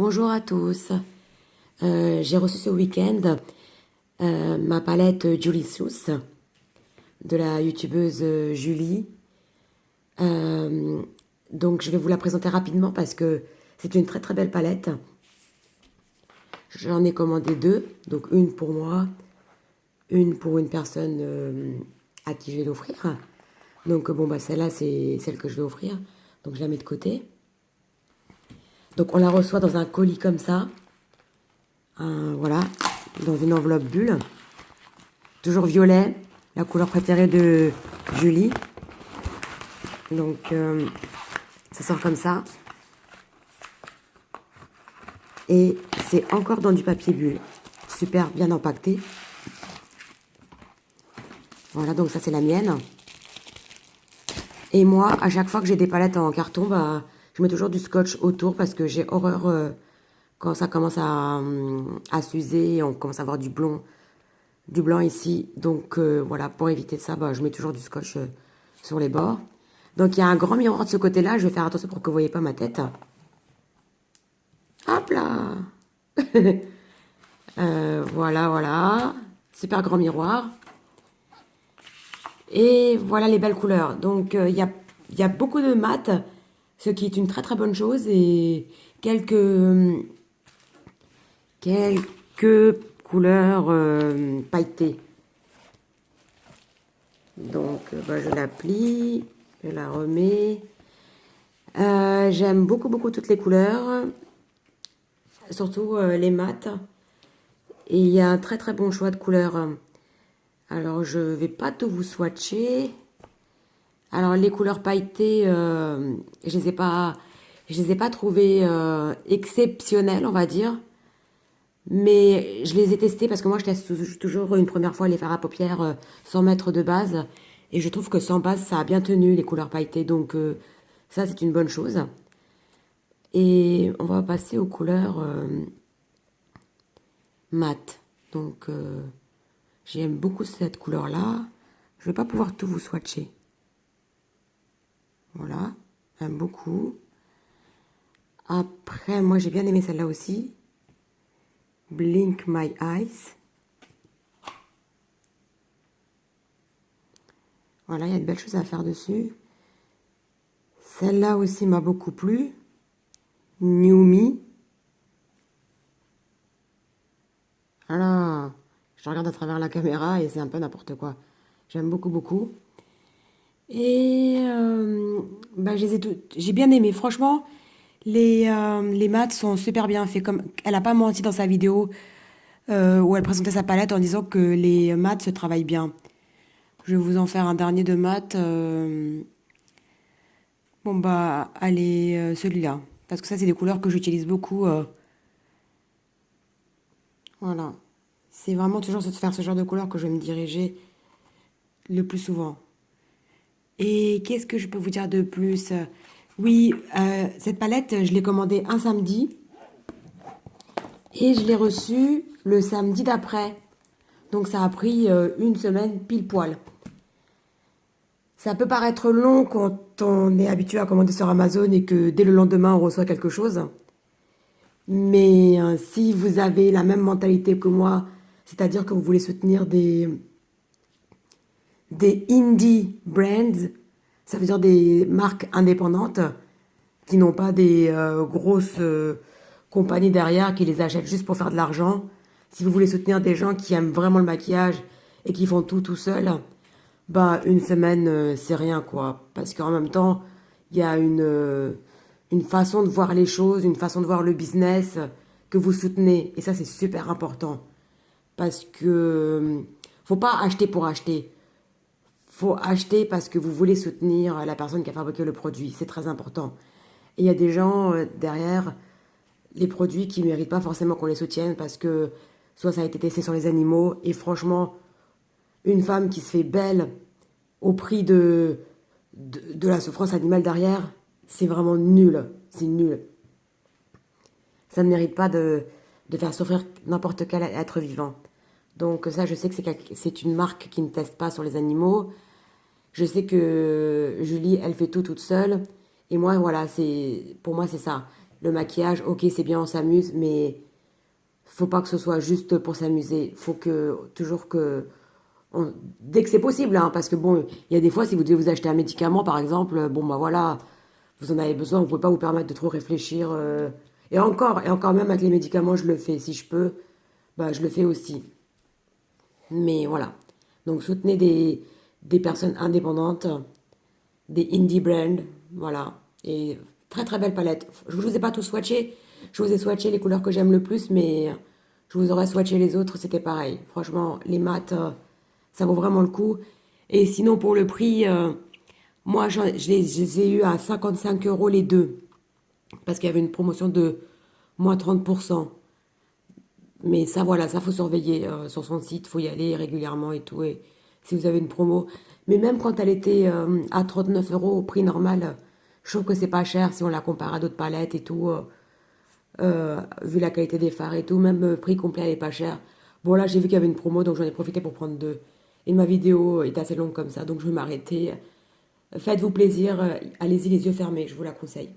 Bonjour à tous. J'ai reçu ce week-end ma palette Julie Seuss de la youtubeuse Julie. Euh, donc je vais vous la présenter rapidement parce que c'est une très très belle palette. J'en ai commandé deux, donc une pour moi, une pour une personne à qui je vais l'offrir. Donc bon bah celle-là c'est celle que je vais offrir, donc je la mets de côté. Donc on la reçoit dans un colis comme ça. Voilà, dans une enveloppe bulle. Toujours violet, la couleur préférée de Julie. Donc, ça sort comme ça. Et c'est encore dans du papier bulle. Super bien empaqueté. Voilà, donc ça c'est la mienne. Et moi, à chaque fois que j'ai des palettes en carton, bah, je mets toujours du scotch autour parce que j'ai horreur quand ça commence à s'user et on commence à avoir du blanc ici. Donc voilà, pour éviter ça, bah, je mets toujours du scotch sur les bords. Donc il y a un grand miroir de ce côté-là. Je vais faire attention pour que vous ne voyez pas ma tête. Hop là. Voilà, voilà. Super grand miroir. Et voilà les belles couleurs. Donc il y a beaucoup de mat, ce qui est une très très bonne chose. Et quelques couleurs pailletées. Donc bah, je la plie, je la remets. J'aime beaucoup toutes les couleurs, surtout les mats. Et il y a un très très bon choix de couleurs. Alors je vais pas tout vous swatcher. Alors les couleurs pailletées, je les ai pas trouvées exceptionnelles, on va dire. Mais je les ai testées parce que moi je teste toujours une première fois les fards à paupières sans mettre de base. Et je trouve que sans base ça a bien tenu les couleurs pailletées. Donc ça c'est une bonne chose. Et on va passer aux couleurs mat. Donc j'aime beaucoup cette couleur là. Je vais pas pouvoir tout vous swatcher. Voilà, j'aime beaucoup. Après moi j'ai bien aimé celle-là aussi. Blink My Eyes. Voilà, il y a de belles choses à faire dessus. Celle-là aussi m'a beaucoup plu. New Me. Voilà, je regarde à travers la caméra et c'est un peu n'importe quoi. J'aime beaucoup. Et bah, j'ai bien aimé. Franchement, les mats sont super bien faits. Comme elle n'a pas menti dans sa vidéo où elle présentait sa palette en disant que les mats se travaillent bien. Je vais vous en faire un dernier de mat. Bon bah allez, celui-là. Parce que ça c'est des couleurs que j'utilise beaucoup. Voilà. C'est vraiment toujours faire ce genre de couleurs que je vais me diriger le plus souvent. Et qu'est-ce que je peux vous dire de plus? Oui, cette palette, je l'ai commandée un samedi. Et je l'ai reçue le samedi d'après. Donc ça a pris une semaine pile poil. Ça peut paraître long quand on est habitué à commander sur Amazon et que dès le lendemain on reçoit quelque chose. Mais si vous avez la même mentalité que moi, c'est-à-dire que vous voulez soutenir des indie brands, ça veut dire des marques indépendantes qui n'ont pas des grosses compagnies derrière qui les achètent juste pour faire de l'argent. Si vous voulez soutenir des gens qui aiment vraiment le maquillage et qui font tout seul, bah une semaine c'est rien quoi. Parce qu'en même temps, il y a une façon de voir les choses, une façon de voir le business que vous soutenez. Et ça c'est super important. Parce que faut pas acheter pour acheter. Faut acheter parce que vous voulez soutenir la personne qui a fabriqué le produit. C'est très important. Et il y a des gens derrière les produits qui ne méritent pas forcément qu'on les soutienne parce que soit ça a été testé sur les animaux et franchement, une femme qui se fait belle au prix de la souffrance animale derrière, c'est vraiment nul. C'est nul. Ça ne mérite pas de faire souffrir n'importe quel être vivant. Donc ça, je sais que c'est une marque qui ne teste pas sur les animaux. Je sais que Julie, elle fait tout toute seule. Et moi, voilà, pour moi, c'est ça. Le maquillage, ok, c'est bien, on s'amuse, mais faut pas que ce soit juste pour s'amuser. Faut que, toujours que, dès que c'est possible, hein, parce que bon, il y a des fois, si vous devez vous acheter un médicament, par exemple, bon, bah voilà, vous en avez besoin, vous pouvez pas vous permettre de trop réfléchir. Et encore même avec les médicaments, je le fais. Si je peux, bah, je le fais aussi. Mais voilà. Donc soutenez des personnes indépendantes, des indie brands, voilà. Et très très belle palette. Je vous ai pas tous swatché. Je vous ai swatché les couleurs que j'aime le plus, mais je vous aurais swatché les autres, c'était pareil. Franchement, les mattes, ça vaut vraiment le coup. Et sinon, pour le prix, moi, je les ai eu à 55 euros les deux. Parce qu'il y avait une promotion de moins 30%. Mais ça, voilà, ça faut surveiller sur son site, faut y aller régulièrement et tout. Et si vous avez une promo, mais même quand elle était à 39 euros au prix normal, je trouve que c'est pas cher si on la compare à d'autres palettes et tout, vu la qualité des fards et tout. Même prix complet, elle est pas chère. Bon, là, j'ai vu qu'il y avait une promo, donc j'en ai profité pour prendre deux. Et ma vidéo est assez longue comme ça, donc je vais m'arrêter. Faites-vous plaisir, allez-y les yeux fermés, je vous la conseille.